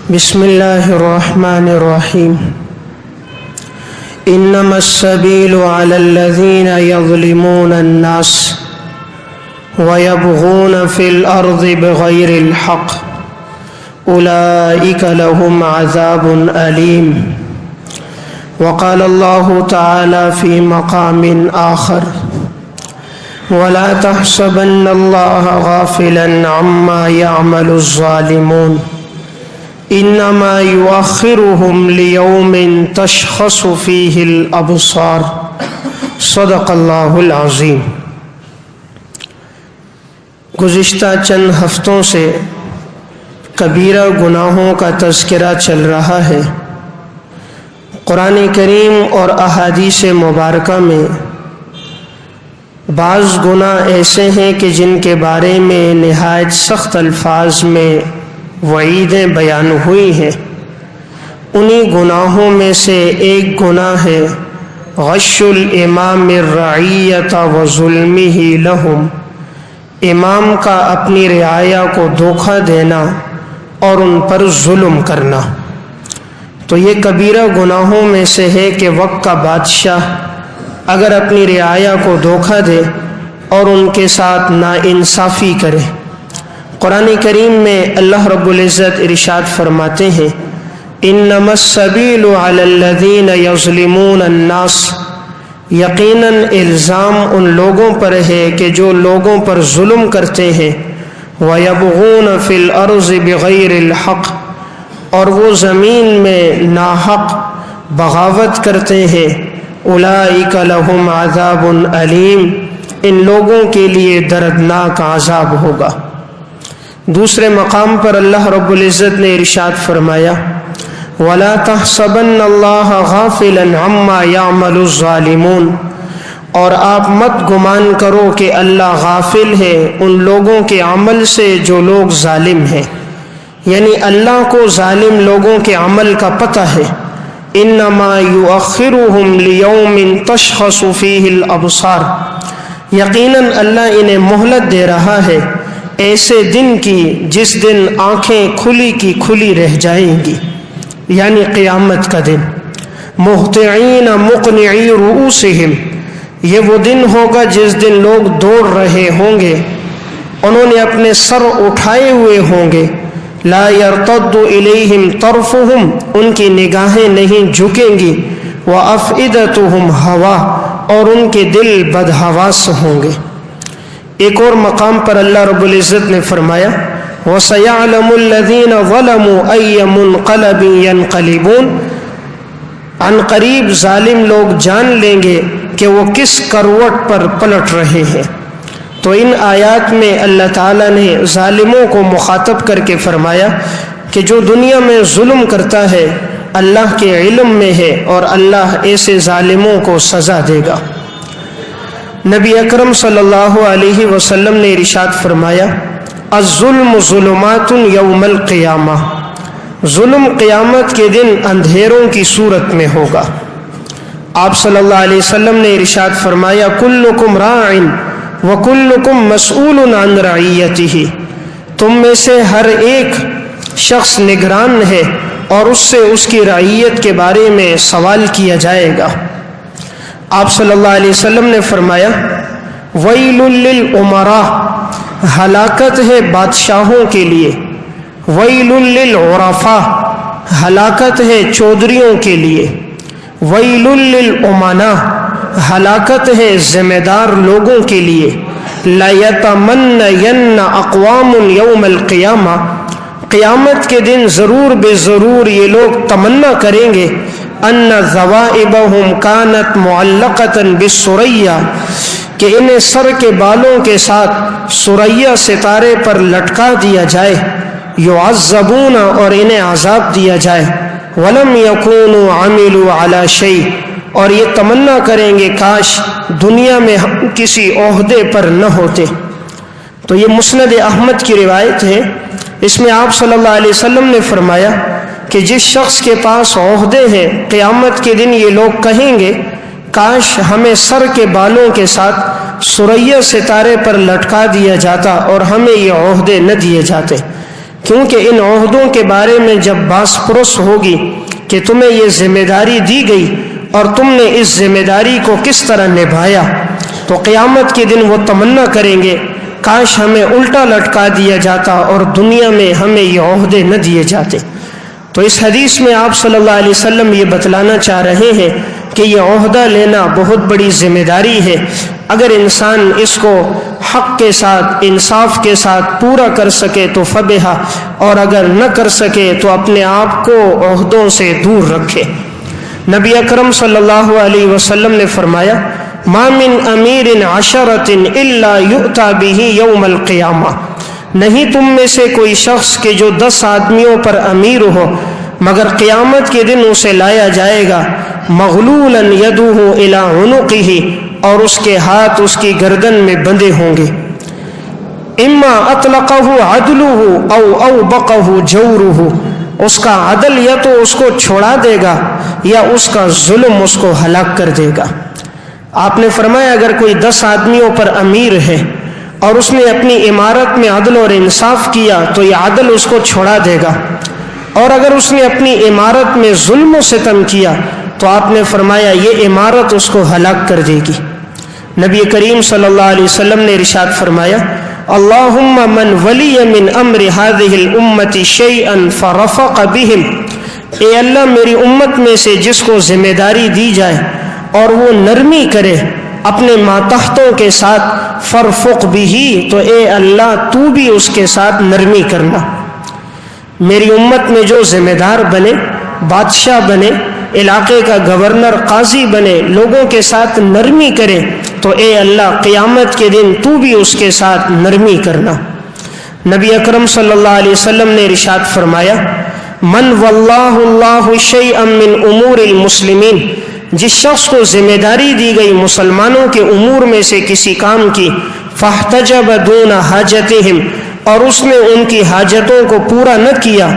بسم الله الرحمن الرحيم إنما السبيل على الذين يظلمون الناس ويبغون في الأرض بغير الحق أولئك لهم عذاب أليم. وقال الله تعالى في مقام آخر ولا تحسبن الله غافلا عما يعمل الظالمون انما يؤخرهم ليوم تشخص فيه الابصار صدق اللہ العظیم۔ گزشتہ چند ہفتوں سے کبیرہ گناہوں کا تذکرہ چل رہا ہے۔ قرآن کریم اور احادیث مبارکہ میں بعض گناہ ایسے ہیں کہ جن کے بارے میں نہایت سخت الفاظ میں وعیدیں بیان ہوئی ہیں۔ انہی گناہوں میں سے ایک گناہ ہے غش الامام الرعیۃ وظلمہ لہم، امام کا اپنی رعایا کو دھوکہ دینا اور ان پر ظلم کرنا۔ تو یہ کبیرہ گناہوں میں سے ہے کہ وقت کا بادشاہ اگر اپنی رعایا کو دھوکہ دے اور ان کے ساتھ ناانصافی کرے۔ قرآن کریم میں اللہ رب العزت ارشاد فرماتے ہیں انما السبیل علی الذین یظلمون الناس، یقیناً الزام ان لوگوں پر ہے کہ جو لوگوں پر ظلم کرتے ہیں، وَيَبْغُونَ فِي الْأَرْضِ بِغَيْرِ الْحَقِّ، اور وہ زمین میں ناحق بغاوت کرتے ہیں۔ اولئک لہم عذاب علیم، ان لوگوں کے لیے دردناک عذاب ہوگا۔ دوسرے مقام پر اللہ رب العزت نے ارشاد فرمایا وَلَا تَحْسَبَنَّ اللَّهَ غَافِلًا عَمَّا يَعْمَلُ الظَّالِمُونَ، اور آپ مت گمان کرو کہ اللہ غافل ہے ان لوگوں کے عمل سے جو لوگ ظالم ہیں، یعنی اللہ کو ظالم لوگوں کے عمل کا پتہ ہے۔ انما یؤخرہم لیوم تشخص فیہ الابصار، یقیناً اللہ انہیں مہلت دے رہا ہے ایسے دن کی جس دن آنکھیں کھلی کی کھلی رہ جائیں گی، یعنی قیامت کا دن۔ مہطعین مقنعی رؤوسہم، یہ وہ دن ہوگا جس دن لوگ دوڑ رہے ہوں گے، انہوں نے اپنے سر اٹھائے ہوئے ہوں گے۔ لا یرتد الیہم طرفہم، ان کی نگاہیں نہیں جھکیں گی۔ وافئدتہم ہوا، اور ان کے دل بدحواس ہوں گے۔ ایک اور مقام پر اللہ رب العزت نے فرمایا وَسَيَعْلَمُ الَّذِينَ ظَلَمُوا أَيَّ مُنْقَلَبٍ يَنْقَلِبُونَ، عن قریب ظالم لوگ جان لیں گے کہ وہ کس کروٹ پر پلٹ رہے ہیں۔ تو ان آیات میں اللہ تعالیٰ نے ظالموں کو مخاطب کر کے فرمایا کہ جو دنیا میں ظلم کرتا ہے اللہ کے علم میں ہے اور اللہ ایسے ظالموں کو سزا دے گا۔ نبی اکرم صلی اللہ علیہ وسلم نے ارشاد فرمایا الظلم ظلمات یوم القیامہ، ظلم قیامت کے دن اندھیروں کی صورت میں ہوگا۔ آپ صلی اللہ علیہ وسلم نے ارشاد فرمایا کلکم راع وکلکم مسئول عن رعیتہ، تم میں سے ہر ایک شخص نگران ہے اور اس سے اس کی رعیت کے بارے میں سوال کیا جائے گا۔ آپ صلی اللہ علیہ وسلم نے فرمایا ویل للامراء، ہلاکت ہے بادشاہوں کے لیے، ویل للعرفاء، ہلاکت ہے چودھریوں کے لیے، ویل للامناء، ہلاکت ہے ذمہ دار لوگوں کے لیے۔ لَيَتَمَنَّيَنَّ أَقْوَامٌ يَوْمَ الْقِيَامَةِ، قیامت کے دن ضرور بے ضرور یہ لوگ تمنا کریں گے ان ذوائبہم کانت معلقۃ بالثریا، کہ انہیں سر کے بالوں کے ساتھ ثریا ستارے پر لٹکا دیا جائے، یعذبون، اور انہیں عذاب دیا جائے، ولم یکونوا عملوا علی شیء، اور یہ تمنا کریں گے کاش دنیا میں ہم کسی عہدے پر نہ ہوتے۔ تو یہ مسند احمد کی روایت ہے، اس میں آپ صلی اللہ علیہ وسلم نے فرمایا کہ جس شخص کے پاس عہدے ہیں قیامت کے دن یہ لوگ کہیں گے کاش ہمیں سر کے بالوں کے ساتھ ثریا ستارے پر لٹکا دیا جاتا اور ہمیں یہ عہدے نہ دیے جاتے۔ کیونکہ ان عہدوں کے بارے میں جب باس پرس ہوگی کہ تمہیں یہ ذمہ داری دی گئی اور تم نے اس ذمہ داری کو کس طرح نبھایا، تو قیامت کے دن وہ تمنا کریں گے کاش ہمیں الٹا لٹکا دیا جاتا اور دنیا میں ہمیں یہ عہدے نہ دیے جاتے۔ تو اس حدیث میں آپ صلی اللہ علیہ وسلم یہ بتلانا چاہ رہے ہیں کہ یہ عہدہ لینا بہت بڑی ذمہ داری ہے۔ اگر انسان اس کو حق کے ساتھ، انصاف کے ساتھ پورا کر سکے تو فبہا، اور اگر نہ کر سکے تو اپنے آپ کو عہدوں سے دور رکھے۔ نبی اکرم صلی اللہ علیہ وسلم نے فرمایا ما من امیر عشرۃ الا یؤتی بہ یوم القیامہ، نہیں تم میں سے کوئی شخص کہ جو 10 آدمیوں پر امیر ہو مگر قیامت کے دن اسے لایا جائے گا مغلولا یدہ الی عنقہ، اور اس کے ہاتھ اس کی گردن میں بندھے ہوں گے، اما اطلقہ عدلہ او اوبقہ جورہ، اس کا عدل یا تو اس کو چھوڑا دے گا یا اس کا ظلم اس کو ہلاک کر دے گا۔ آپ نے فرمایا اگر کوئی 10 آدمیوں پر امیر ہے اور اس نے اپنی عمارت میں عدل اور انصاف کیا تو یہ عدل اس کو چھوڑا دے گا، اور اگر اس نے اپنی عمارت میں ظلم و ستم کیا تو آپ نے فرمایا یہ عمارت اس کو ہلاک کر دے گی۔ نبی کریم صلی اللہ علیہ وسلم نے ارشاد فرمایا اللہم من ولی من امر هذه الامت شیئا فرفق بهم، اے اللہ میری امت میں سے جس کو ذمہ داری دی جائے اور وہ نرمی کرے اپنے ماتحتوں کے ساتھ، فرفق به، تو اے اللہ تو بھی اس کے ساتھ نرمی کرنا۔ میری امت میں جو ذمہ دار بنے، بادشاہ بنے، علاقے کا گورنر، قاضی بنے، لوگوں کے ساتھ نرمی کرے تو اے اللہ قیامت کے دن تو بھی اس کے ساتھ نرمی کرنا۔ نبی اکرم صلی اللہ علیہ وسلم نے ارشاد فرمایا من واللہ اللہ شیئا من امور المسلمین، جس شخص کو ذمہ داری دی گئی مسلمانوں کے امور میں سے کسی کام کی، فاحتجب دون حاجتہم، اور اس نے ان کی حاجتوں کو پورا نہ کیا،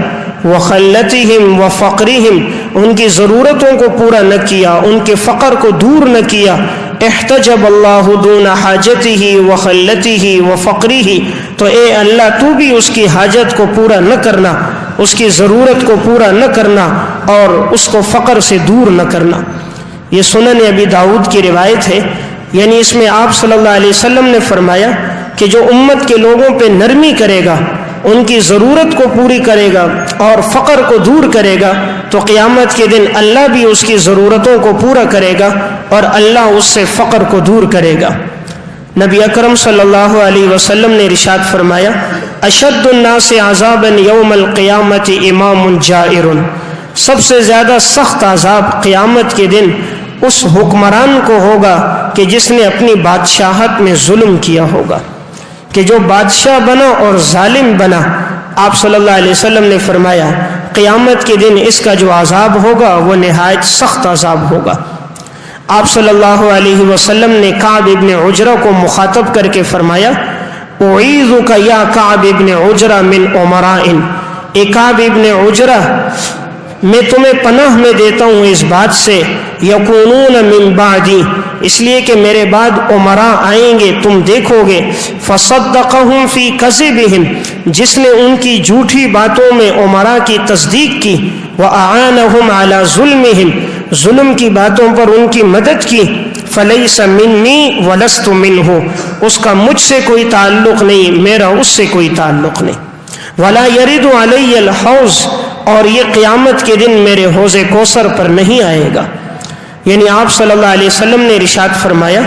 وخلتہم وفقرہم، ان کی ضرورتوں کو پورا نہ کیا، ان کے فقر کو دور نہ کیا، احتجب اللہ دون حاجتہ وخلتہ وفقرہ، تو اے اللہ تو بھی اس کی حاجت کو پورا نہ کرنا، اس کی ضرورت کو پورا نہ کرنا اور اس کو فقر سے دور نہ کرنا۔ یہ سنن ابی داؤد کی روایت ہے، یعنی اس میں آپ صلی اللہ علیہ وسلم نے فرمایا کہ جو امت کے لوگوں پہ نرمی کرے گا، ان کی ضرورت کو پوری کرے گا اور فقر کو دور کرے گا تو قیامت کے دن اللہ بھی اس کی ضرورتوں کو پورا کرے گا اور اللہ اس سے فقر کو دور کرے گا۔ نبی اکرم صلی اللہ علیہ وسلم نے ارشاد فرمایا اشد الناس عذابا یوم القیامت امام جائر، سب سے زیادہ سخت عذاب قیامت کے دن اس حکمران کو ہوگا کہ جس نے اپنی بادشاہت میں ظلم کیا ہوگا، کہ جو بادشاہ بنا اور ظالم بنا۔ آپ صلی اللہ علیہ وسلم نے فرمایا قیامت کے دن اس کا جو عذاب ہوگا وہ نہایت سخت عذاب ہوگا۔ آپ صلی اللہ علیہ وسلم نے کعب ابن عجرہ کو مخاطب کر کے فرمایا اعیذک یا کعب ابن عجرہ من امراء، اے کعب ابن عجرہ میں تمہیں پناہ میں دیتا ہوں اس بات سے یکونون من بعدی، اس لیے کہ میرے بعد امراء آئیں گے، تم دیکھو گے، فصدقہم فی کذبہم، جس نے ان کی جھوٹی باتوں میں امراء کی تصدیق کی، وأعانہم علی ظلمہم، ظلم کی باتوں پر ان کی مدد کی، فلیس منی ولست منہ، اس کا مجھ سے کوئی تعلق نہیں، میرا اس سے کوئی تعلق نہیں، ولا یرد علی الحوض، اور یہ قیامت کے دن میرے حوض کوثر پر نہیں آئے گا۔ یعنی آپ صلی اللہ علیہ وسلم نے ارشاد فرمایا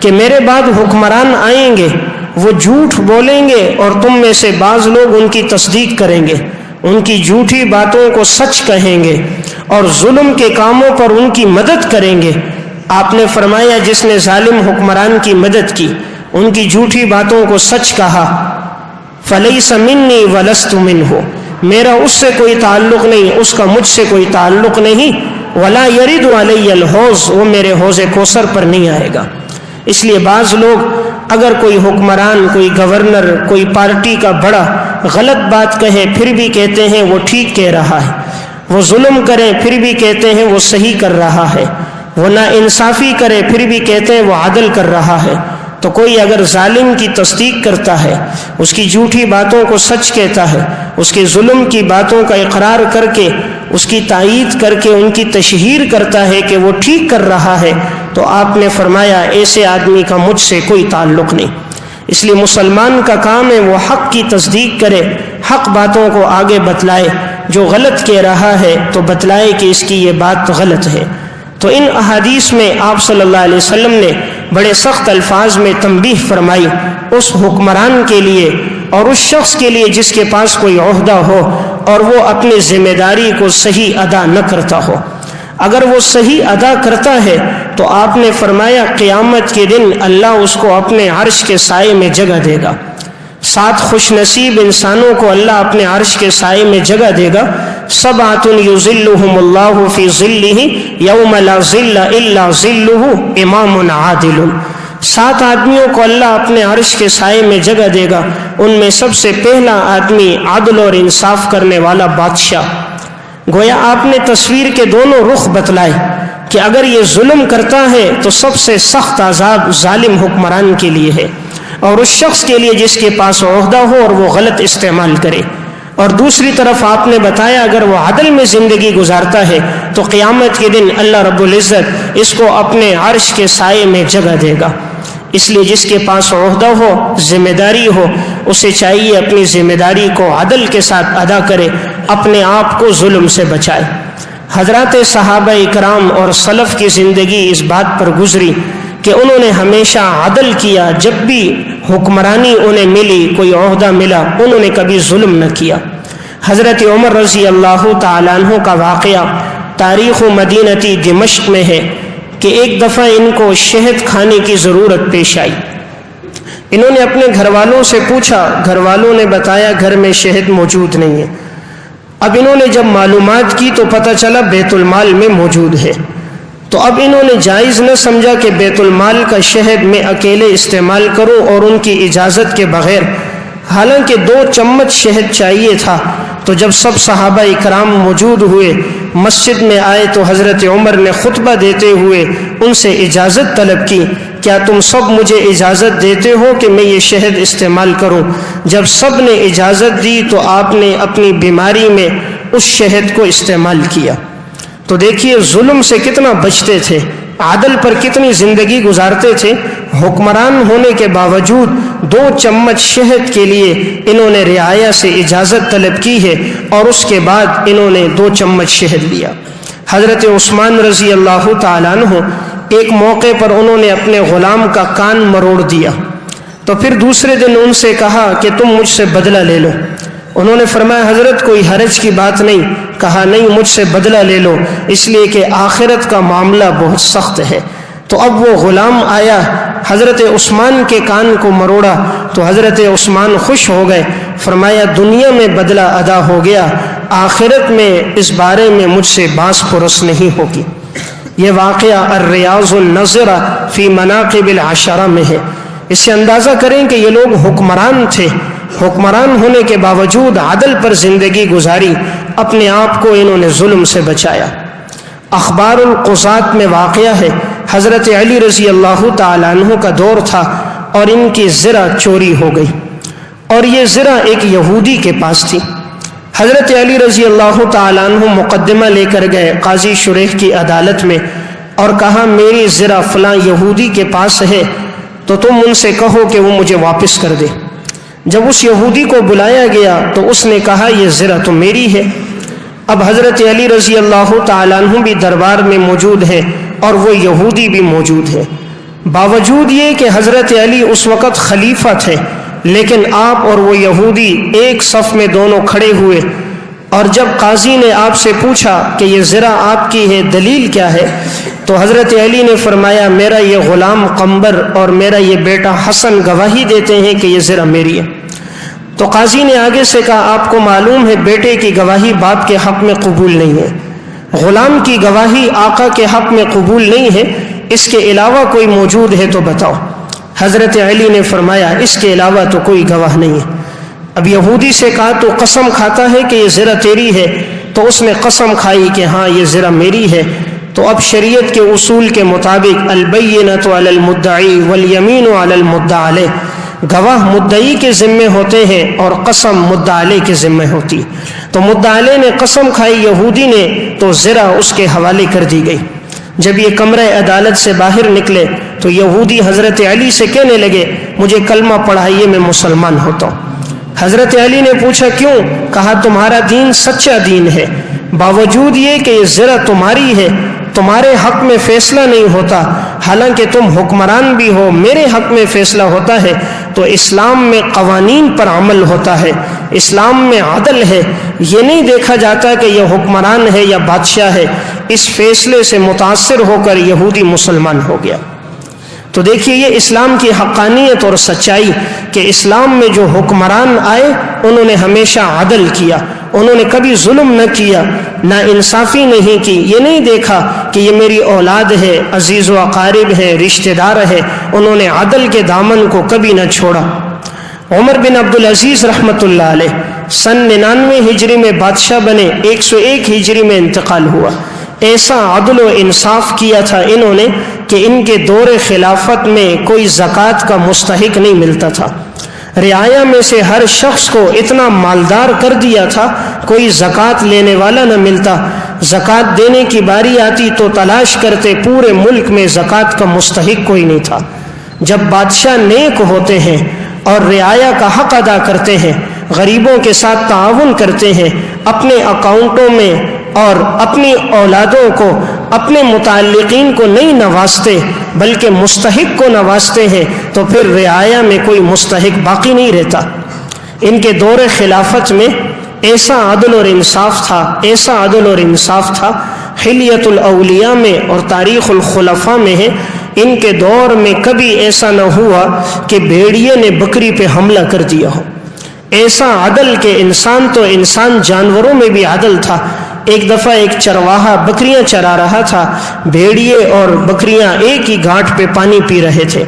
کہ میرے بعد حکمران آئیں گے، وہ جھوٹ بولیں گے اور تم میں سے بعض لوگ ان کی تصدیق کریں گے، ان کی جھوٹی باتوں کو سچ کہیں گے اور ظلم کے کاموں پر ان کی مدد کریں گے۔ آپ نے فرمایا جس نے ظالم حکمران کی مدد کی، ان کی جھوٹی باتوں کو سچ کہا، فلیس منی ولست منہ، میرا اس سے کوئی تعلق نہیں، اس کا مجھ سے کوئی تعلق نہیں، ولا یرد علی الحوض، وہ میرے حوض کوثر پر نہیں آئے گا۔ اس لیے بعض لوگ اگر کوئی حکمران، کوئی گورنر، کوئی پارٹی کا بڑا غلط بات کہے پھر بھی کہتے ہیں وہ ٹھیک کہہ رہا ہے، وہ ظلم کرے پھر بھی کہتے ہیں وہ صحیح کر رہا ہے، وہ نا انصافی کرے پھر بھی کہتے ہیں وہ عدل کر رہا ہے، تو کوئی اگر ظالم کی تصدیق کرتا ہے، اس کی جھوٹی باتوں کو سچ کہتا ہے، اس کے ظلم کی باتوں کا اقرار کر کے اس کی تائید کر کے ان کی تشہیر کرتا ہے کہ وہ ٹھیک کر رہا ہے، تو آپ نے فرمایا ایسے آدمی کا مجھ سے کوئی تعلق نہیں۔ اس لیے مسلمان کا کام ہے وہ حق کی تصدیق کرے، حق باتوں کو آگے بتلائے، جو غلط کہہ رہا ہے تو بتلائے کہ اس کی یہ بات غلط ہے۔ تو ان احادیث میں آپ صلی اللہ علیہ وسلم نے بڑے سخت الفاظ میں تنبیہ فرمائی اس حکمران کے لیے اور اس شخص کے لیے جس کے پاس کوئی عہدہ ہو اور وہ اپنی ذمہ داری کو صحیح ادا نہ کرتا ہو۔ اگر وہ صحیح ادا کرتا ہے تو آپ نے فرمایا قیامت کے دن اللہ اس کو اپنے عرش کے سائے میں جگہ دے گا۔ 7 خوش نصیب انسانوں کو اللہ اپنے عرش کے سائے میں جگہ دے گا۔ 7 یظلہم اللہ فی ظلہ یوم لا ظل الا ظلہ امام عادل۔ 7 آدمیوں کو اللہ اپنے عرش کے سائے میں جگہ دے گا، ان میں سب سے پہلا آدمی عدل اور انصاف کرنے والا بادشاہ۔ گویا آپ نے تصویر کے دونوں رخ بتلائے کہ اگر یہ ظلم کرتا ہے تو سب سے سخت عذاب ظالم حکمران کے لیے ہے، اور اس شخص کے لیے جس کے پاس عہدہ ہو اور وہ غلط استعمال کرے۔ اور دوسری طرف آپ نے بتایا اگر وہ عدل میں زندگی گزارتا ہے تو قیامت کے دن اللہ رب العزت اس کو اپنے عرش کے سائے میں جگہ دے گا۔ اس لیے جس کے پاس عہدہ ہو، ذمہ داری ہو، اسے چاہیے اپنی ذمہ داری کو عدل کے ساتھ ادا کرے، اپنے آپ کو ظلم سے بچائے۔ حضرات صحابہ اکرام اور سلف کی زندگی اس بات پر گزری کہ انہوں نے ہمیشہ عدل کیا، جب بھی حکمرانی انہیں ملی، کوئی عہدہ ملا، انہوں نے کبھی ظلم نہ کیا۔ حضرت عمر رضی اللہ تعالیٰ عنہ کا واقعہ تاریخ مدینتی دمشق میں ہے کہ ایک دفعہ ان کو شہد کھانے کی ضرورت پیش آئی۔ انہوں نے اپنے گھر والوں سے پوچھا، گھر والوں نے بتایا گھر میں شہد موجود نہیں ہے۔ اب انہوں نے جب معلومات کی تو پتہ چلا بیت المال میں موجود ہے۔ تو اب انہوں نے جائز نہ سمجھا کہ بیت المال کا شہد میں اکیلے استعمال کروں اور ان کی اجازت کے بغیر، حالانکہ 2 چمچ شہد چاہیے تھا۔ تو جب سب صحابہ اکرام موجود ہوئے، مسجد میں آئے تو حضرت عمر نے خطبہ دیتے ہوئے ان سے اجازت طلب کی، کیا تم سب مجھے اجازت دیتے ہو کہ میں یہ شہد استعمال کروں؟ جب سب نے اجازت دی تو آپ نے اپنی بیماری میں اس شہد کو استعمال کیا۔ تو دیکھیے ظلم سے کتنا بچتے تھے، عدل پر کتنی زندگی گزارتے تھے۔ حکمران ہونے کے باوجود 2 چمچ شہد کے لیے انہوں نے رعایا سے اجازت طلب کی ہے اور اس کے بعد انہوں نے 2 چمچ شہد لیا۔ حضرت عثمان رضی اللہ تعالیٰ عنہ ایک موقع پر انہوں نے اپنے غلام کا کان مروڑ دیا، تو پھر دوسرے دن ان سے کہا کہ تم مجھ سے بدلہ لے لو۔ انہوں نے فرمایا حضرت کوئی حرج کی بات نہیں۔ کہا نہیں، مجھ سے بدلہ لے لو، اس لیے کہ آخرت کا معاملہ بہت سخت ہے۔ تو اب وہ غلام آیا، حضرت عثمان کے کان کو مروڑا تو حضرت عثمان خوش ہو گئے، فرمایا دنیا میں بدلہ ادا ہو گیا، آخرت میں اس بارے میں مجھ سے باس پرس نہیں ہوگی۔ یہ واقعہ الریاض النظرہ فی مناقب العشرہ میں ہے۔ اس سے اندازہ کریں کہ یہ لوگ حکمران تھے، حکمران ہونے کے باوجود عدل پر زندگی گزاری، اپنے آپ کو انہوں نے ظلم سے بچایا۔ اخبار القضات میں واقعہ ہے، حضرت علی رضی اللہ تعالیٰ عنہ کا دور تھا اور ان کی زرہ چوری ہو گئی، اور یہ زرہ ایک یہودی کے پاس تھی۔ حضرت علی رضی اللہ تعالیٰ عنہ مقدمہ لے کر گئے قاضی شریح کی عدالت میں اور کہا میری زرہ فلاں یہودی کے پاس ہے، تو تم ان سے کہو کہ وہ مجھے واپس کر دے۔ جب اس یہودی کو بلایا گیا تو اس نے کہا یہ زرہ تو میری ہے۔ اب حضرت علی رضی اللہ تعالیٰ عنہ بھی دربار میں موجود ہے اور وہ یہودی بھی موجود ہے۔ باوجود یہ کہ حضرت علی اس وقت خلیفہ تھے، لیکن آپ اور وہ یہودی ایک صف میں دونوں کھڑے ہوئے، اور جب قاضی نے آپ سے پوچھا کہ یہ زرہ آپ کی ہے، دلیل کیا ہے؟ تو حضرت علی نے فرمایا میرا یہ غلام قمبر اور میرا یہ بیٹا حسن گواہی دیتے ہیں کہ یہ زرہ میری ہے۔ تو قاضی نے آگے سے کہا آپ کو معلوم ہے بیٹے کی گواہی باپ کے حق میں قبول نہیں ہے، غلام کی گواہی آقا کے حق میں قبول نہیں ہے، اس کے علاوہ کوئی موجود ہے تو بتاؤ۔ حضرت علی نے فرمایا اس کے علاوہ تو کوئی گواہ نہیں ہے۔ اب یہودی سے کہا تو قسم کھاتا ہے کہ یہ زرہ تیری ہے؟ تو اس نے قسم کھائی کہ ہاں یہ زرہ میری ہے۔ تو اب شریعت کے اصول کے مطابق البینۃ علی المدعی والیمین علی المدعی علیہ، گواہ مدعی کے ذمے ہوتے ہیں اور قسم مدعی علیہ کے ذمے ہوتی. تو مدعی علیہ نے قسم کھائی یہودی نے، تو زرہ اس کے حوالے کر دی گئی. جب یہ کمرہ عدالت سے باہر نکلے تو یہودی حضرت علی سے کہنے لگے مجھے کلمہ پڑھائیے، میں مسلمان ہوتا ہوں. حضرت علی نے پوچھا کیوں؟ کہا تمہارا دین سچا دین ہے، باوجود یہ کہ یہ زرہ تمہاری ہے تمہارے حق میں فیصلہ نہیں ہوتا، حالانکہ تم حکمران بھی ہو، میرے حق میں فیصلہ ہوتا ہے. تو اسلام میں قوانین پر عمل ہوتا ہے، اسلام میں عدل ہے، یہ نہیں دیکھا جاتا کہ یہ حکمران ہے یا بادشاہ ہے. اس فیصلے سے متاثر ہو کر یہودی مسلمان ہو گیا. تو دیکھیے یہ اسلام کی حقانیت اور سچائی کہ اسلام میں جو حکمران آئے انہوں نے ہمیشہ عدل کیا، انہوں نے کبھی ظلم نہ کیا، نا انصافی نہیں کی. یہ نہیں دیکھا کہ یہ میری اولاد ہے، عزیز و اقارب ہے، رشتہ دار ہے، انہوں نے عدل کے دامن کو کبھی نہ چھوڑا. عمر بن عبدالعزیز رحمۃ اللہ علیہ سن 99 ہجری میں بادشاہ بنے، 101 ہجری میں انتقال ہوا. ایسا عدل و انصاف کیا تھا انہوں نے کہ ان کے دور خلافت میں کوئی زکوٰۃ کا مستحق نہیں ملتا تھا. رعایا میں سے ہر شخص کو اتنا مالدار کر دیا تھا، کوئی زکوٰۃ لینے والا نہ ملتا. زکوٰۃ دینے کی باری آتی تو تلاش کرتے، پورے ملک میں زکوٰۃ کا مستحق کوئی نہیں تھا. جب بادشاہ نیک ہوتے ہیں اور رعایا کا حق ادا کرتے ہیں، غریبوں کے ساتھ تعاون کرتے ہیں، اپنے اکاؤنٹوں میں اور اپنی اولادوں کو، اپنے متعلقین کو نہیں نوازتے بلکہ مستحق کو نوازتے ہیں، تو پھر رعایا میں کوئی مستحق باقی نہیں رہتا. ان کے دور خلافت میں ایسا عدل اور انصاف تھا، ایسا عدل اور انصاف تھا. حلیۃ الاولیاء میں اور تاریخ الخلفاء میں ہے، ان کے دور میں کبھی ایسا نہ ہوا کہ بھیڑیے نے بکری پہ حملہ کر دیا ہو. ایسا عدل کہ انسان تو انسان، جانوروں میں بھی عدل تھا. ایک دفعہ ایک چرواہا بکریاں چرا رہا تھا، بھیڑیے اور بکریاں ایک ہی گھاٹ پہ پانی پی رہے تھے.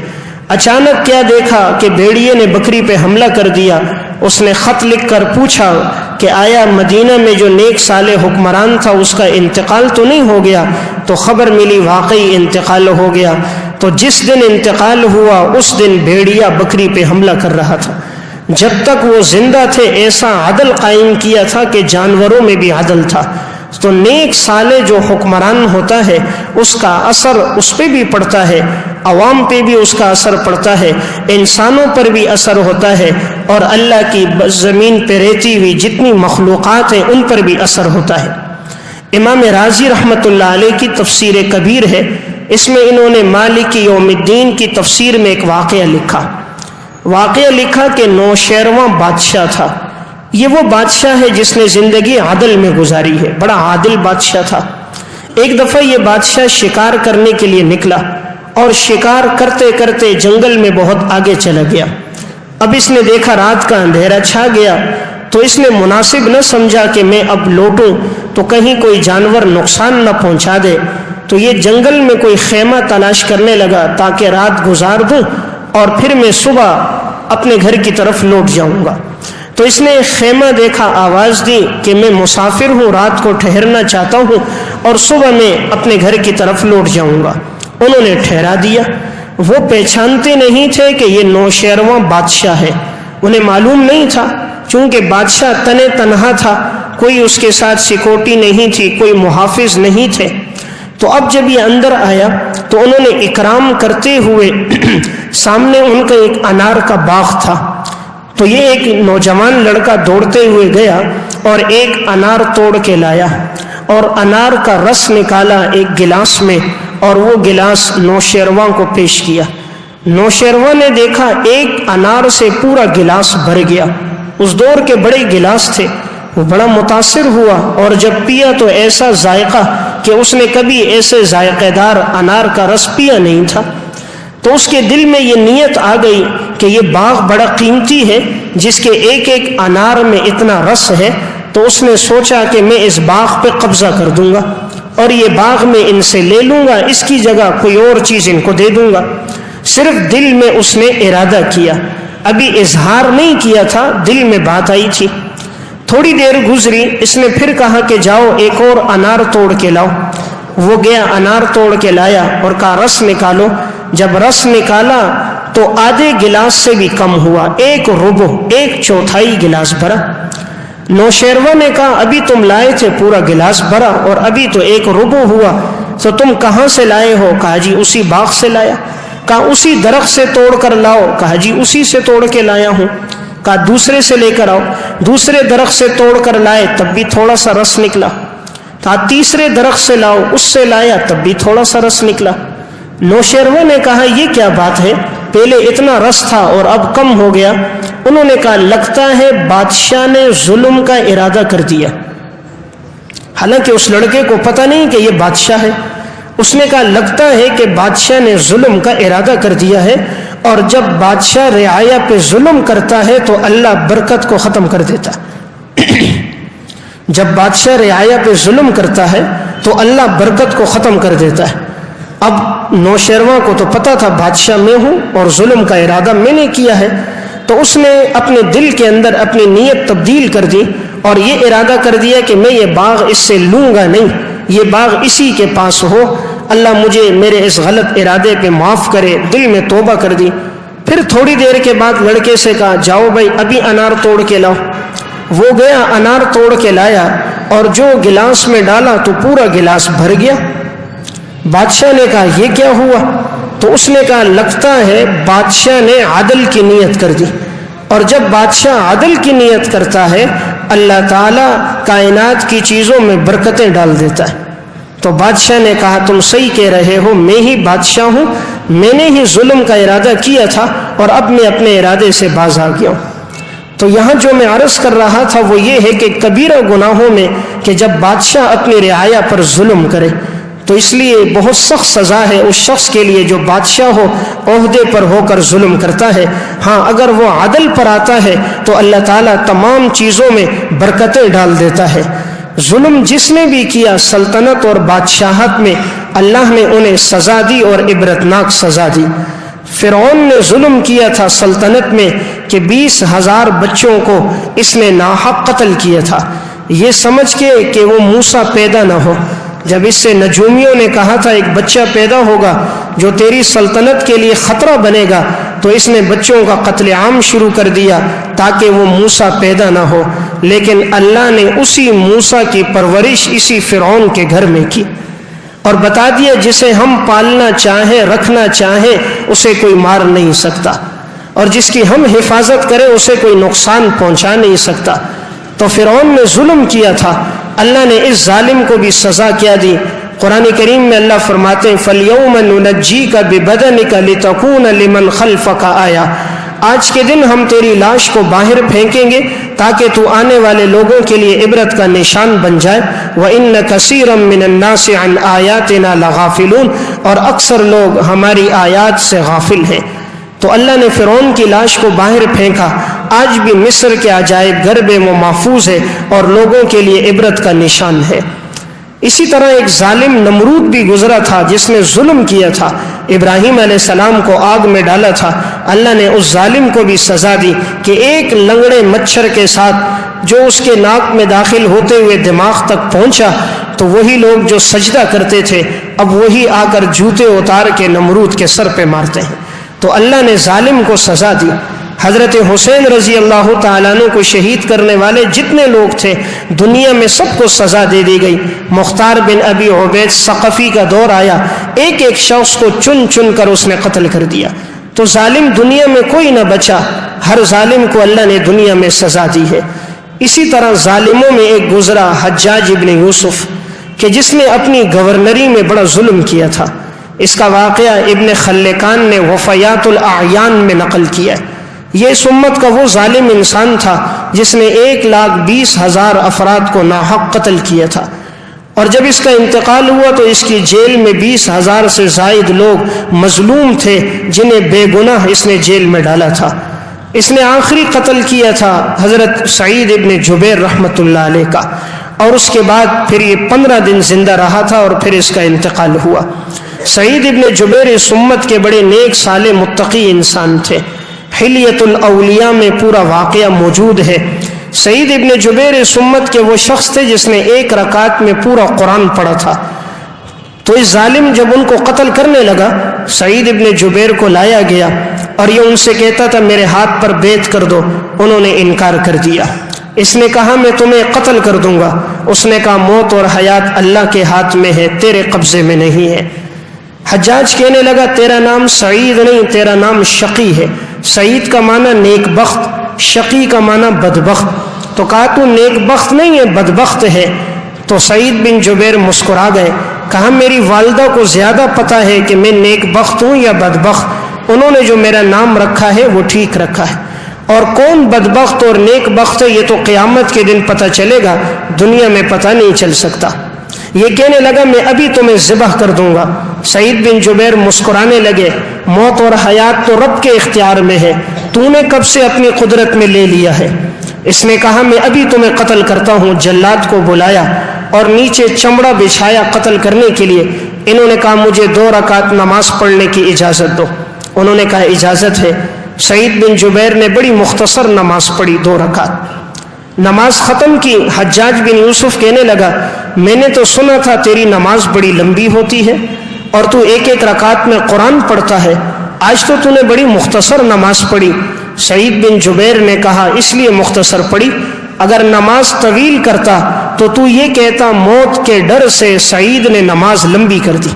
اچانک کیا دیکھا کہ بھیڑیے نے بکری پہ حملہ کر دیا. اس نے خط لکھ کر پوچھا کہ آیا مدینہ میں جو نیک صالح حکمران تھا اس کا انتقال تو نہیں ہو گیا؟ تو خبر ملی واقعی انتقال ہو گیا. تو جس دن انتقال ہوا اس دن بھیڑیا بکری پہ حملہ کر رہا تھا. جب تک وہ زندہ تھے ایسا عدل قائم کیا تھا کہ جانوروں میں بھی عدل تھا. تو نیک صالح جو حکمران ہوتا ہے اس کا اثر اس پہ بھی پڑتا ہے، عوام پہ بھی اس کا اثر پڑتا ہے، انسانوں پر بھی اثر ہوتا ہے، اور اللہ کی زمین پہ رہتی ہوئی جتنی مخلوقات ہیں ان پر بھی اثر ہوتا ہے. امام رازی رحمۃ اللہ علیہ کی تفسیر کبیر ہے، اس میں انہوں نے مالک یوم الدین کی تفسیر میں ایک واقعہ لکھا کہ نوشیرواں بادشاہ تھا. یہ وہ بادشاہ ہے جس نے زندگی عدل میں گزاری ہے، بڑا عادل بادشاہ تھا. ایک دفعہ یہ بادشاہ شکار کرنے کے لیے نکلا اور شکار کرتے کرتے جنگل میں بہت آگے چلا گیا. اب اس نے دیکھا رات کا اندھیرا چھا گیا تو اس نے مناسب نہ سمجھا کہ میں اب لوٹوں تو کہیں کوئی جانور نقصان نہ پہنچا دے. تو یہ جنگل میں کوئی خیمہ تلاش کرنے لگا تاکہ رات گزار دوں اور پھر میں صبح اپنے گھر کی طرف لوٹ جاؤں گا. تو اس نے ایک خیمہ دیکھا، آواز دی کہ میں مسافر ہوں، رات کو ٹھہرنا چاہتا ہوں اور صبح میں اپنے گھر کی طرف لوٹ جاؤں گا. انہوں نے ٹھہرا دیا. وہ پہچانتے نہیں تھے کہ یہ نوشیرواں بادشاہ ہے، انہیں معلوم نہیں تھا چونکہ بادشاہ تنہا تھا، کوئی اس کے ساتھ سیکورٹی نہیں تھی، کوئی محافظ نہیں تھے. تو اب جب یہ اندر آیا تو انہوں نے اکرام کرتے ہوئے سامنے ان کا ایک انار کا باغ تھا. تو یہ ایک نوجوان لڑکا دوڑتے ہوئے گیا اور ایک انار توڑ کے لایا اور انار کا رس نکالا ایک گلاس میں اور وہ گلاس نوشیرواں کو پیش کیا. نوشیرواں نے دیکھا ایک انار سے پورا گلاس بھر گیا. اس دور کے بڑے گلاس تھے. وہ بڑا متاثر ہوا اور جب پیا تو ایسا ذائقہ کہ اس نے کبھی ایسے ذائقہ دار انار کا رس پیا نہیں تھا. تو اس کے دل میں یہ نیت آ گئی کہ یہ باغ بڑا قیمتی ہے جس کے ایک ایک انار میں اتنا رس ہے. تو اس نے سوچا کہ میں اس باغ پہ قبضہ کر دوں گا اور یہ باغ میں ان سے لے لوں گا، اس کی جگہ کوئی اور چیز ان کو دے دوں گا. صرف دل میں اس نے ارادہ کیا، ابھی اظہار نہیں کیا تھا، دل میں بات آئی تھی. تھوڑی دیر گزری، اس نے پھر کہا کہ جاؤ ایک اور انار توڑ کے لاؤ. وہ گیا انار توڑ کے لایا اور کہا رس نکالو. جب رس نکالا تو آدھے گلاس سے بھی کم ہوا، 1/4 گلاس بھرا. نوشیروہ نے کہا ابھی تم لائے تھے پورا گلاس بھرا اور ابھی تو 1/4 ہوا، تو تم کہاں سے لائے ہو؟ کہا جی اسی باغ سے لایا. کہا اسی درخت سے توڑ کر لاؤ. کہا جی اسی سے توڑ کے لایا ہوں. کہا دوسرے سے لے کر آؤ. دوسرے درخت سے توڑ کر لائے تب بھی تھوڑا سا رس نکلا. کہا تیسرے درخت سے لاؤ، اس سے لایا تب بھی تھوڑا سا رس نکلا. نوشیروہ نے کہا یہ کیا بات ہے، پہلے اتنا رس تھا اور اب کم ہو گیا. انہوں نے کہا لگتا ہے بادشاہ نے ظلم کا ارادہ کر دیا. حالانکہ اس لڑکے کو پتہ نہیں کہ یہ بادشاہ ہے. اس نے کہا لگتا ہے کہ بادشاہ نے ظلم کا ارادہ کر دیا ہے، اور جب بادشاہ رعایا پہ ظلم کرتا ہے تو اللہ برکت کو ختم کر دیتا ہے. جب بادشاہ رعایا پہ ظلم کرتا ہے تو اللہ برکت کو ختم کر دیتا ہے. اب نوشیروہ کو تو پتا تھا بادشاہ میں ہوں اور ظلم کا ارادہ میں نے کیا ہے، تو اس نے اپنے دل کے اندر اپنی نیت تبدیل کر دی اور یہ ارادہ کر دیا کہ میں یہ باغ اس سے لوں گا نہیں، یہ باغ اسی کے پاس ہو. اللہ مجھے میرے اس غلط ارادے پہ معاف کرے. دل میں توبہ کر دی. پھر تھوڑی دیر کے بعد لڑکے سے کہا جاؤ بھائی ابھی انار توڑ کے لاؤ. وہ گیا انار توڑ کے لایا اور جو گلاس میں ڈالا تو پورا گلاس بھر گیا. بادشاہ نے کہا یہ کیا ہوا؟ تو اس نے کہا لگتا ہے بادشاہ نے عدل کی نیت کر دی، اور جب بادشاہ عدل کی نیت کرتا ہے اللہ تعالیٰ کائنات کی چیزوں میں برکتیں ڈال دیتا ہے. تو بادشاہ نے کہا تم صحیح کہہ رہے ہو، میں ہی بادشاہ ہوں، میں نے ہی ظلم کا ارادہ کیا تھا اور اب میں اپنے ارادے سے باز آ گیا ہوں. تو یہاں جو میں عرض کر رہا تھا وہ یہ ہے کہ کبیرہ گناہوں میں کہ جب بادشاہ اپنی رعایا پر ظلم کرے تو اس لیے بہت سخت سزا ہے اس شخص کے لیے جو بادشاہ ہو، عہدے پر ہو کر ظلم کرتا ہے. ہاں اگر وہ عدل پر آتا ہے تو اللہ تعالیٰ تمام چیزوں میں برکتیں ڈال دیتا ہے. ظلم جس نے بھی کیا سلطنت اور بادشاہت میں اللہ نے انہیں سزا دی اور عبرتناک سزا دی. فرعون نے ظلم کیا تھا سلطنت میں کہ 20,000 بچوں کو اس نے ناحق قتل کیا تھا، یہ سمجھ کے کہ وہ موسیٰ پیدا نہ ہو. جب اس سے نجومیوں نے کہا تھا ایک بچہ پیدا ہوگا جو تیری سلطنت کے لیے خطرہ بنے گا، تو اس نے بچوں کا قتل عام شروع کر دیا تاکہ وہ موسیٰ پیدا نہ ہو. لیکن اللہ نے اسی موسیٰ کی پرورش اسی فرعون کے گھر میں کی اور بتا دیا جسے ہم پالنا چاہیں رکھنا چاہیں اسے کوئی مار نہیں سکتا، اور جس کی ہم حفاظت کریں اسے کوئی نقصان پہنچا نہیں سکتا. تو فرعون نے ظلم کیا تھا، اللہ نے اس ظالم کو بھی سزا کیا دی. قرآن کریم میں اللہ فرماتے ہیں فَالْيَوْمَ نُنَجِّيكَ بِبَدَنِكَ لِتَكُونَ لِمَنْ خَلْفَكَ آیَةً، آج کے دن ہم تیری لاش کو باہر پھینکیں گے تاکہ تو آنے والے لوگوں کے لیے عبرت کا نشان بن جائے. وَإِنَّ كَثِيرًا مِّنَ النَّاسِ عَنْ آيَاتِنَا لَغَافِلُونَ، اور اکثر لوگ ہماری آیات سے غافل ہیں. تو اللہ نے فرعون کی لاش کو باہر پھینکا. آج بھی مصر کے عجائب گھر میں وہ محفوظ ہے اور لوگوں کے لیے عبرت کا نشان ہے. اسی طرح ایک ظالم نمرود بھی گزرا تھا جس نے ظلم کیا تھا، ابراہیم علیہ السلام کو آگ میں ڈالا تھا. اللہ نے اس ظالم کو بھی سزا دی کہ ایک لنگڑے مچھر کے ساتھ جو اس کے ناک میں داخل ہوتے ہوئے دماغ تک پہنچا تو وہی لوگ جو سجدہ کرتے تھے اب وہی آ کر جوتے اتار کے نمرود کے سر پہ مارتے ہیں. تو اللہ نے ظالم کو سزا دی. حضرت حسین رضی اللہ تعالیٰ عنہ کو شہید کرنے والے جتنے لوگ تھے دنیا میں سب کو سزا دے دی گئی. مختار بن ابی عبید ثقفی کا دور آیا، ایک ایک شخص کو چن چن کر اس نے قتل کر دیا. تو ظالم دنیا میں کوئی نہ بچا، ہر ظالم کو اللہ نے دنیا میں سزا دی ہے. اسی طرح ظالموں میں ایک گزرا حجاج ابن یوسف کہ جس نے اپنی گورنری میں بڑا ظلم کیا تھا. اس کا واقعہ ابن خلکان نے وفیات الاعیان میں نقل کیا. یہ اس امت کا وہ ظالم انسان تھا جس نے 1,20,000 افراد کو ناحق قتل کیا تھا، اور جب اس کا انتقال ہوا تو اس کی جیل میں 20,000 سے زائد لوگ مظلوم تھے جنہیں بے گناہ اس نے جیل میں ڈالا تھا. اس نے آخری قتل کیا تھا حضرت سعید ابن جبیر رحمۃ اللہ علیہ کا، اور اس کے بعد پھر یہ 15 دن زندہ رہا تھا اور پھر اس کا انتقال ہوا. سعید ابن جبیر اس امت کے بڑے نیک صالح متقی انسان تھے. حلیت الاولیاء میں پورا واقعہ موجود ہے. سعید ابن جبیر اس امت کے وہ شخص تھے جس نے 1 رکعت میں پورا قرآن پڑھا تھا. تو اس ظالم جب ان کو قتل کرنے لگا، سعید ابن جبیر کو لایا گیا اور یہ ان سے کہتا تھا میرے ہاتھ پر بیعت کر دو، انہوں نے انکار کر دیا۔ اس نے کہا میں تمہیں قتل کر دوں گا، اس نے کہا موت اور حیات اللہ کے ہاتھ میں ہے، تیرے قبضے میں نہیں ہے۔ حجاج کہنے لگا تیرا نام سعید نہیں، تیرا نام شقی ہے۔ سعید کا معنی نیک بخت، شقی کا معنی بدبخت۔ تو کہا تو نیک بخت نہیں ہے، بدبخت ہے۔ تو سعید بن جبیر مسکرا گئے، کہا میری والدہ کو زیادہ پتہ ہے کہ میں نیک بخت ہوں یا بدبخت، انہوں نے جو میرا نام رکھا ہے وہ ٹھیک رکھا ہے، اور کون بدبخت اور نیک بخت ہے یہ تو قیامت کے دن پتہ چلے گا، دنیا میں پتہ نہیں چل سکتا۔ یہ کہنے لگا میں ابھی تمہیں ذبح کر دوں گا۔ سعید بن جبیر مسکرانے لگے، موت اور حیات تو رب کے اختیار میں ہے، تو نے کب سے اپنی قدرت میں لے لیا ہے؟ اس نے کہا میں ابھی تمہیں قتل کرتا ہوں۔ جلاد کو بلایا اور نیچے چمڑا بچھایا قتل کرنے کے لیے۔ انہوں نے کہا مجھے 2 رکعت نماز پڑھنے کی اجازت دو۔ انہوں نے کہا اجازت ہے۔ سعید بن جبیر نے بڑی مختصر نماز پڑھی، 2 رکعت۔ نماز ختم کی، حجاج بن یوسف کہنے لگا میں نے تو سنا تھا تیری نماز بڑی لمبی ہوتی ہے اور تو 1 رکعت میں قرآن پڑھتا ہے، آج تو نے بڑی مختصر نماز پڑھی۔ سعید بن جبیر نے کہا اس لیے مختصر پڑھی، اگر نماز طویل کرتا تو یہ کہتا موت کے ڈر سے سعید نے نماز لمبی کر دی،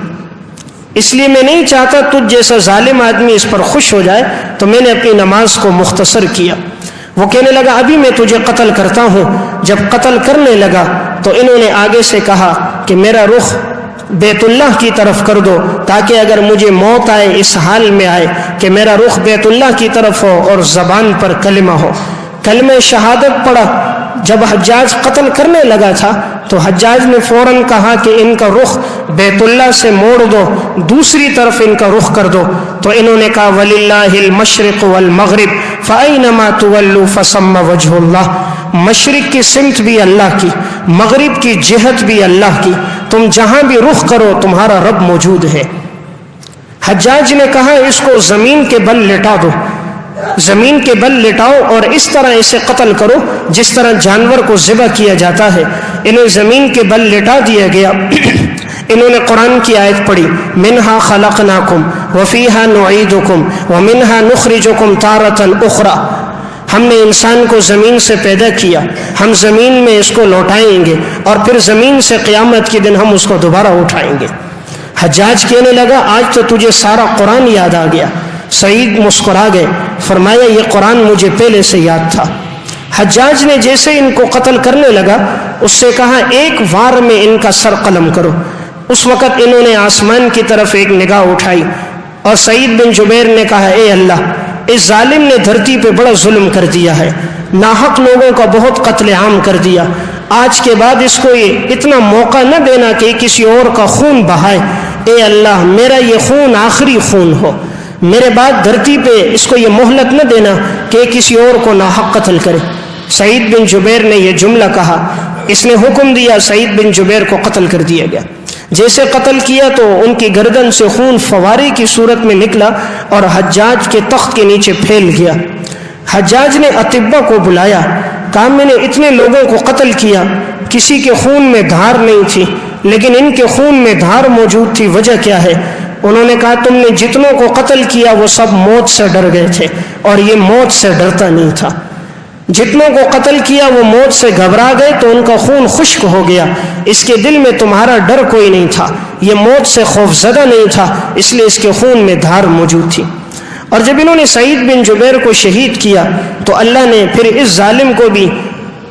اس لیے میں نہیں چاہتا تجھ جیسا ظالم آدمی اس پر خوش ہو جائے، تو میں نے اپنی نماز کو مختصر کیا۔ وہ کہنے لگا ابھی میں تجھے قتل کرتا ہوں۔ جب قتل کرنے لگا تو انہوں نے آگے سے کہا کہ میرا رخ بیت اللہ کی طرف کر دو، تاکہ اگر مجھے موت آئے اس حال میں آئے کہ میرا رخ بیت اللہ کی طرف ہو اور زبان پر کلمہ ہو۔ کلمہ شہادت پڑھا۔ جب حجاج قتل کرنے لگا تھا تو حجاج نے فوراً کہا کہ ان کا رخ بیت اللہ سے موڑ دو، دوسری طرف ان کا رخ کر دو۔ تو انہوں نے کہا وَلِلَّهِ الْمَشْرِقُ وَالْمَغْرِبُ فَأَيْنَمَا تُوَلُّوا فَثَمَّ وَجْهُ اللَّهِ۔ مشرق کی سمت بھی اللہ کی، مغرب کی جہت بھی اللہ کی، تم جہاں بھی رخ کرو تمہارا رب موجود ہے۔ حجاج نے کہا اس کو زمین کے بل لٹا دو، زمین کے بل لٹاؤ اور اس طرح اسے قتل کرو جس طرح جانور کو ذبح کیا جاتا ہے۔ انہیں زمین کے بل لٹا دیا گیا۔ انہوں نے قرآن کی آیت پڑھی منہا خلقناکم وفیہا نعیدکم ومنہا نخرجکم تارۃ اخری۔ ہم نے انسان کو زمین سے پیدا کیا، ہم زمین میں اس کو لوٹائیں گے اور پھر زمین سے قیامت کے دن ہم اس کو دوبارہ اٹھائیں گے۔ حجاج کہنے لگا آج تو تجھے سارا قرآن یاد آ گیا۔ سعید مسکرا گئے، فرمایا یہ قرآن مجھے پہلے سے یاد تھا۔ حجاج نے جیسے ان کو قتل کرنے لگا اس سے کہا ایک وار میں ان کا سر قلم کرو۔ اس وقت انہوں نے آسمان کی طرف ایک نگاہ اٹھائی اور سعید بن جبیر نے کہا اے اللہ، اس ظالم نے دھرتی پہ بڑا ظلم کر دیا ہے، ناحق لوگوں کا بہت قتل عام کر دیا، آج کے بعد اس کو یہ اتنا موقع نہ دینا کہ کسی اور کا خون بہائے۔ اے اللہ میرا یہ خون آخری خون ہو، میرے بعد دھرتی پہ اس کو یہ مہلت نہ دینا کہ کسی اور کو ناحق قتل کرے۔ سعید بن جبیر نے یہ جملہ کہا، اس نے حکم دیا، سعید بن جبیر کو قتل کر دیا گیا۔ جیسے قتل کیا تو ان کی گردن سے خون فوارے کی صورت میں نکلا اور حجاج کے تخت کے نیچے پھیل گیا۔ حجاج نے اطباء کو بلایا، کہا میں نے اتنے لوگوں کو قتل کیا، کسی کے خون میں دھار نہیں تھی لیکن ان کے خون میں دھار موجود تھی، وجہ کیا ہے؟ انہوں نے کہا تم نے جتنوں کو قتل کیا وہ سب موت سے ڈر گئے تھے اور یہ موت سے ڈرتا نہیں تھا۔ جتنوں کو قتل کیا وہ موت سے گھبرا گئے تو ان کا خون خشک ہو گیا، اس کے دل میں تمہارا ڈر کوئی نہیں تھا، یہ موت سے خوف زدہ نہیں تھا، اس لیے اس کے خون میں دھار موجود تھی۔ اور جب انہوں نے سعید بن جبیر کو شہید کیا تو اللہ نے پھر اس ظالم کو بھی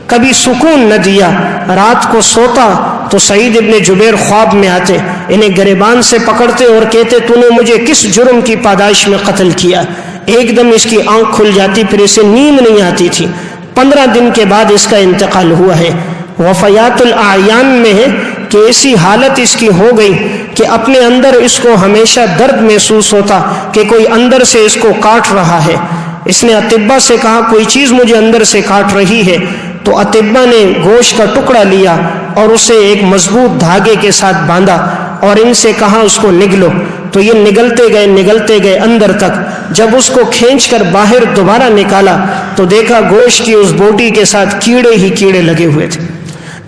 کبھی سکون نہ دیا۔ رات کو سوتا تو سعید ابن جبیر خواب میں آتے، انہیں گریبان سے پکڑتے اور کہتے تو نے مجھے کس جرم کی پاداش میں قتل کیا؟ ایک دم اس کی آنکھ کھل جاتی، پھر اسے نیند نہیں آتی تھی۔ 15 دن کے بعد اس کا انتقال ہوا ہے۔ وفیات الاعیان میں ہے کہ ایسی حالت اس کی ہو گئی کہ اپنے اندر اس کو ہمیشہ درد محسوس ہوتا کہ کوئی اندر سے اس کو کاٹ رہا ہے۔ اس نے اطباء سے کہا کوئی چیز مجھے اندر سے کاٹ رہی ہے، تو اطباء نے گوشت کا ٹکڑا لیا اور اسے ایک مضبوط دھاگے کے ساتھ باندھا اور ان سے کہا اس کو نگلو، تو یہ نگلتے گئے اندر تک۔ جب اس کو کھینچ کر باہر دوبارہ نکالا تو دیکھا گوشت کی اس بوٹی کے ساتھ کیڑے ہی کیڑے لگے ہوئے تھے۔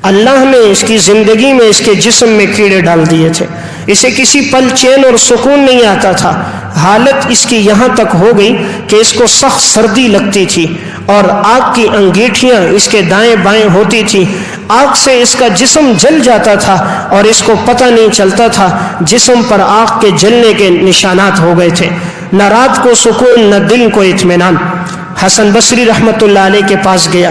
اللہ نے اس کی زندگی میں اس کے جسم میں کیڑے ڈال دیے تھے، اسے کسی پل چین اور سکون نہیں آتا تھا۔ حالت اس کی یہاں تک ہو گئی کہ اس کو سخت سردی لگتی تھی اور آگ کی انگیٹھیاں اس کے دائیں بائیں ہوتی تھی۔ آگ سے اس کا جسم جل جاتا تھا اور اس کو پتہ نہیں چلتا تھا جسم پر آگ کے جلنے کے نشانات ہو گئے تھے۔ نہ رات کو سکون نہ دل کو اطمینان۔ حسن بصری رحمۃ اللہ علیہ کے پاس گیا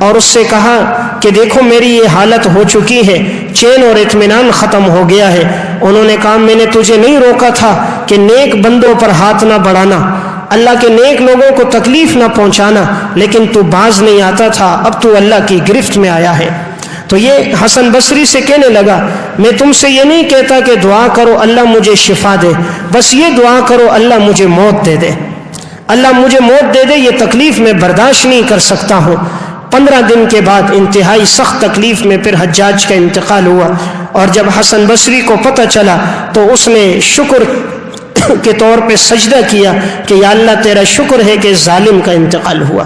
اور اس سے کہا کہ دیکھو میری یہ حالت ہو چکی ہے، چین اور اطمینان ختم ہو گیا ہے۔ انہوں نے کہا میں نے تجھے نہیں روکا تھا کہ نیک بندوں پر ہاتھ نہ بڑھانا، اللہ کے نیک لوگوں کو تکلیف نہ پہنچانا، لیکن تو باز نہیں آتا تھا، اب تو اللہ کی گرفت میں آیا ہے۔ تو یہ حسن بصری سے کہنے لگا میں تم سے یہ نہیں کہتا کہ دعا کرو اللہ مجھے شفا دے، بس یہ دعا کرو اللہ مجھے موت دے دے، اللہ مجھے موت دے دے، یہ تکلیف میں برداشت نہیں کر سکتا ہوں۔ 15 دن کے بعد انتہائی سخت تکلیف میں پھر حجاج کا انتقال ہوا، اور جب حسن بصری کو پتہ چلا تو اس نے شکر کے طور پہ سجدہ کیا کہ یا اللہ تیرا شکر ہے کہ ظالم کا انتقال ہوا۔